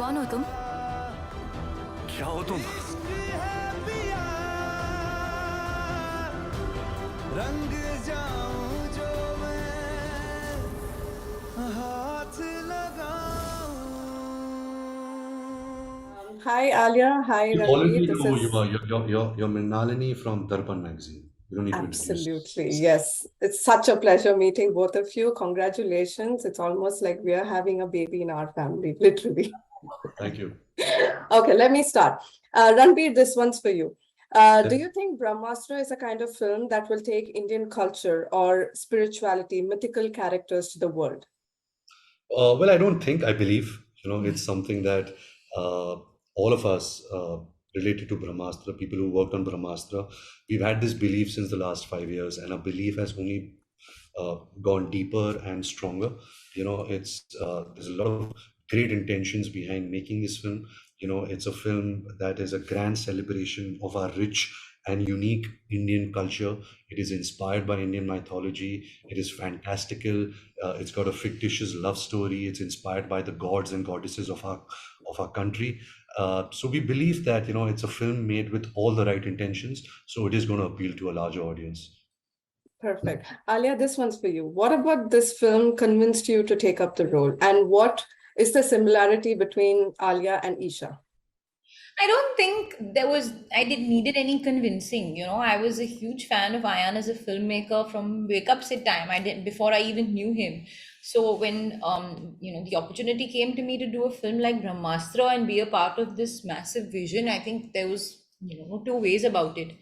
कौन हो तुम? क्या हो तुम? रंग जाऊं जो मैं हाथ लगाऊं. Hi Alia, hi You Ranbir. already This know is you're Mrinalini from Darpan magazine. You don't need to introduce. absolutely, yes. It's such a pleasure meeting both of you. Congratulations. It's almost like we are having a baby in our family, literally. Thank you. Okay, let me start. Ranbir, this one's for you. Do you think Brahmastra is a kind of film that will take Indian culture or spirituality, mythical characters to the world? Well, I don't think, I believe, it's something that all of us related to Brahmastra, people who worked on Brahmastra, we've had this belief since the last 5 years, and our belief has only gone deeper and stronger. There's a lot of great intentions behind making this film. It's a film that is a grand celebration of our rich and unique Indian culture. It is inspired by Indian mythology. It is fantastical. It's got a fictitious love story. It's inspired by the gods and goddesses of our country. So we believe that it's a film made with all the right intentions. So it is going to appeal to a larger audience. Perfect. Alia, this one's for you. What about this film convinced you to take up the role? And what is the similarity between Alia and Isha? I don't think needed any convincing. I was a huge fan of Ayan as a filmmaker from Wake Up Sit time. Before I even knew him. So when the opportunity came to me to do a film like Brahmastra and be a part of this massive vision, I think there was no two ways about it.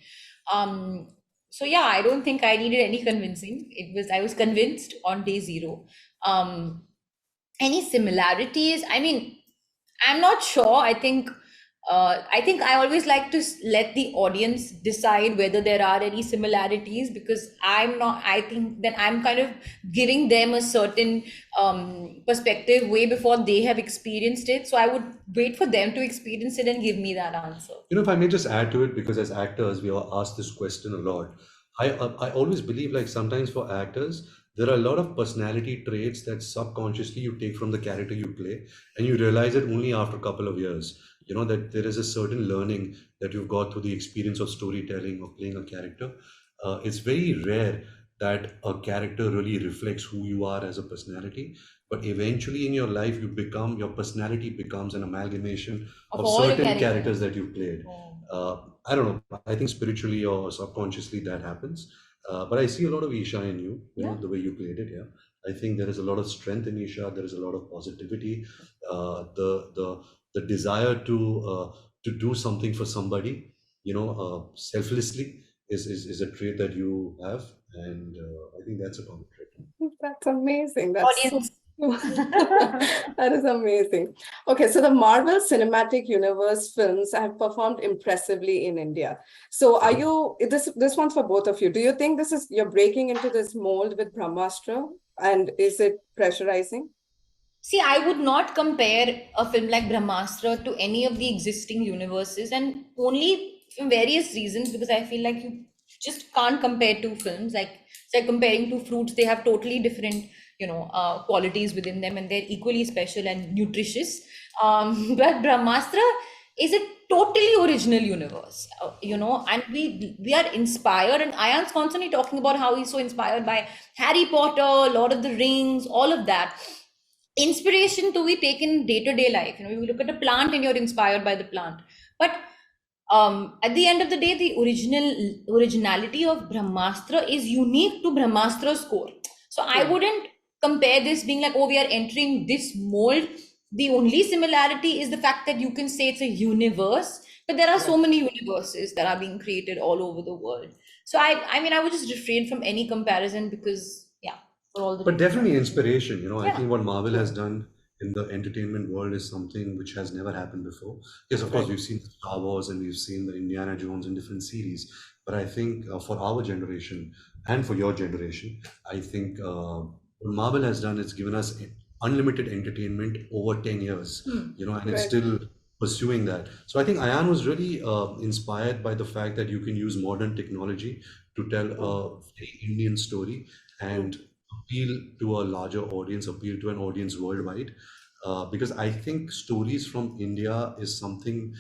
So yeah, I don't think I needed any convincing. I was convinced on day zero. Any similarities? I mean, I'm not sure. I think I always like to let the audience decide whether there are any similarities, because I think that I'm kind of giving them a certain perspective way before they have experienced it. So I would wait for them to experience it and give me that answer. If I may just add to it, because as actors, we are asked this question a lot. I always believe, like, sometimes for actors, there are a lot of personality traits that subconsciously you take from the character you play, and you realize it only after a couple of years. That there is a certain learning that you've got through the experience of storytelling, of playing a character. It's very rare that a character really reflects who you are as a personality, but eventually in your life, your personality becomes an amalgamation of all your certain characters. characters that you've played. I don't know. I think spiritually or subconsciously that happens. But I see a lot of Isha in you, the way you played it. Yeah, I think there is a lot of strength in Isha. There is a lot of positivity. The desire to do something for somebody, selflessly is a trait that you have, and I think that's a common trait. That's amazing. That's so Audience. that is amazing. Okay, so the Marvel Cinematic Universe films have performed impressively in India. So are you, this one's for both of you. Do you think you're breaking into this mold with Brahmastra, and is it pressurizing? See, I would not compare a film like Brahmastra to any of the existing universes, and only for various reasons, because I feel like you just can't compare two films. Like, it's like comparing two fruits, they have totally different, qualities within them, and they're equally special and nutritious. But Brahmastra is a totally original universe, and we are inspired, and Ayan's constantly talking about how he's so inspired by Harry Potter, Lord of the Rings, all of that. Inspiration to be taken day-to-day life. You look at a plant and you're inspired by the plant. But at the end of the day, the originality of Brahmastra is unique to Brahmastra's core. So I wouldn't compare this being like, oh, we are entering this mold. The only similarity is the fact that you can say it's a universe, but there are so many universes that are being created all over the world. So I would just refrain from any comparison, because for all the But reasons. definitely inspiration. I think what Marvel has done in the entertainment world is something which has never happened before. Yes, of course, we've seen Star Wars and we've seen the Indiana Jones in different series. But I think for our generation and for your generation, I think what Marvel has done is given us unlimited entertainment over 10 years, and it's still pursuing that. So I think Ayan was really inspired by the fact that you can use modern technology to tell a very Indian story and appeal to a larger audience, appeal to an audience worldwide. because I think stories from India is something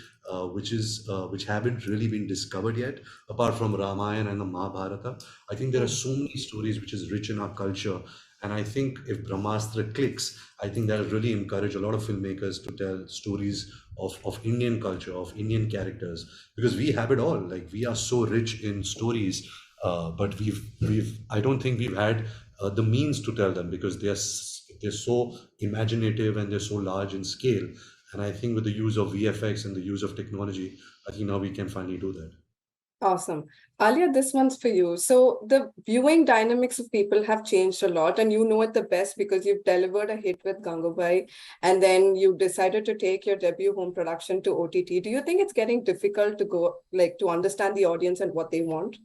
which haven't really been discovered yet, apart from Ramayana and the Mahabharata. I think there are so many stories which is rich in our culture, and I think if Brahmastra clicks, I think that'll really encourage a lot of filmmakers to tell stories of Indian culture, of Indian characters, because we have it all. Like, we are so rich in stories, but we've I don't think we've had the means to tell them, because they're so imaginative and they're so large in scale. And I think with the use of VFX and the use of technology, I think now we can finally do that. Awesome. Alia, this one's for you. So the viewing dynamics of people have changed a lot, and you know it the best because you've delivered a hit with Gangubai, and then you decided to take your debut home production to OTT. Do you think it's getting difficult to go, like, to understand the audience and what they want?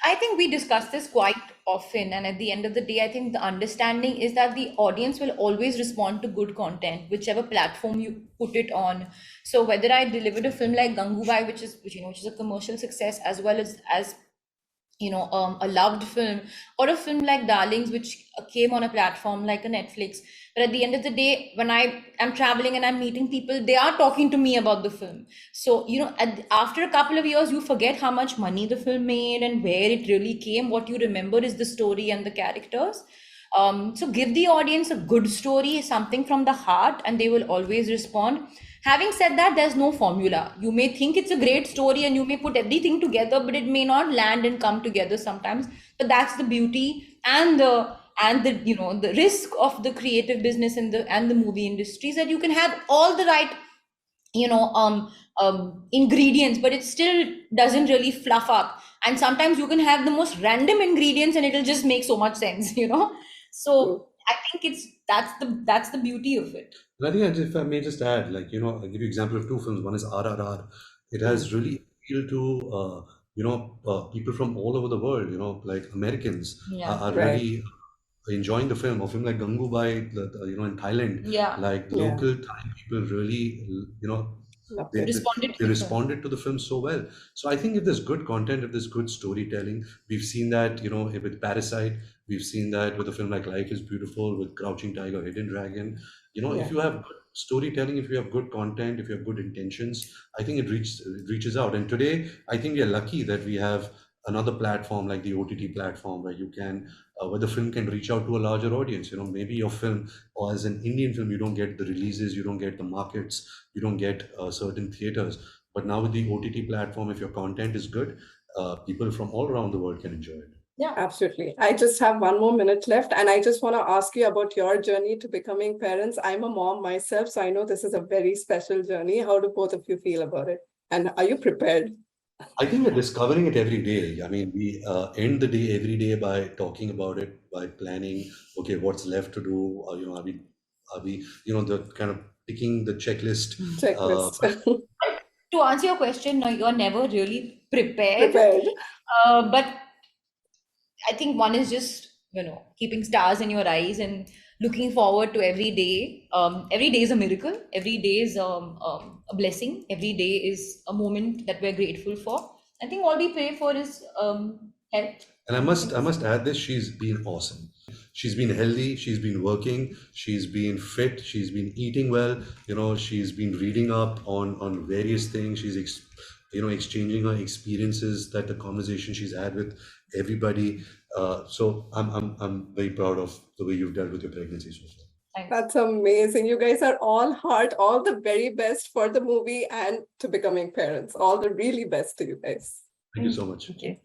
I think we discuss this quite often, and at the end of the day, I think the understanding is that the audience will always respond to good content, whichever platform you put it on. So whether I delivered a film like Gangubai, which is a commercial success, as well as a loved film, or a film like Darlings, which came on a platform like a Netflix. But at the end of the day, when I am traveling and I'm meeting people, they are talking to me about the film. So, after a couple of years, you forget how much money the film made and where it really came. What you remember is the story and the characters. So give the audience a good story, something from the heart, and they will always respond. Having said that, there's no formula. You may think it's a great story and you may put everything together, but it may not land and come together sometimes. But that's the beauty and the risk of the creative business and the movie industry, is that you can have all the right ingredients, but it still doesn't really fluff up. And sometimes you can have the most random ingredients and it'll just make so much sense. So I think that's the beauty of it. And I think, if I may just add, like, I'll give you example of two films. One is RRR. It has really appealed to people from all over the world. Like, Americans are Right. really enjoying the film. A film like Gangubai, in Thailand, Yeah. like, Yeah. local Thai people really, Love they, it. they, Responded to they the film. responded to the film so well. So I think if there's good content, if there's good storytelling, we've seen that, with Parasite, we've seen that with a film like Life is Beautiful, with Crouching Tiger, Hidden Dragon. Yeah. If you have good storytelling, if you have good content, if you have good intentions, I think it reaches out. And today, I think we are lucky that we have another platform like the OTT platform, where you can, where the film can reach out to a larger audience. Maybe your film, or as an Indian film, you don't get the releases, you don't get the markets, you don't get certain theaters. But now with the OTT platform, if your content is good, people from all around the world can enjoy it. Yeah. Absolutely. I just have 1 more minute left, and I just want to ask you about your journey to becoming parents. I'm a mom myself, so I know this is a very special journey. How do both of you feel about it? And are you prepared? I think we're discovering it every day. I mean, we end the day every day by talking about it, by planning, okay, what's left to do? Are we, the kind of picking the checklist. Checklist. To answer your question, no, you're never really prepared. Prepared. But I think one is just, keeping stars in your eyes and looking forward to every day. Every day is a miracle. Every day is a blessing. Every day is a moment that we're grateful for. I think all we pray for is health. And I must add this, she's been awesome. She's been healthy, she's been working, she's been fit, she's been eating well, she's been reading up on various things. She's exchanging her experiences, that the conversation she's had with everybody. So I'm very proud of the way you've dealt with your pregnancy so far. Thanks. That's amazing. You guys are all heart, all the very best for the movie and to becoming parents. All the really best to you guys. Thank you so much. Okay.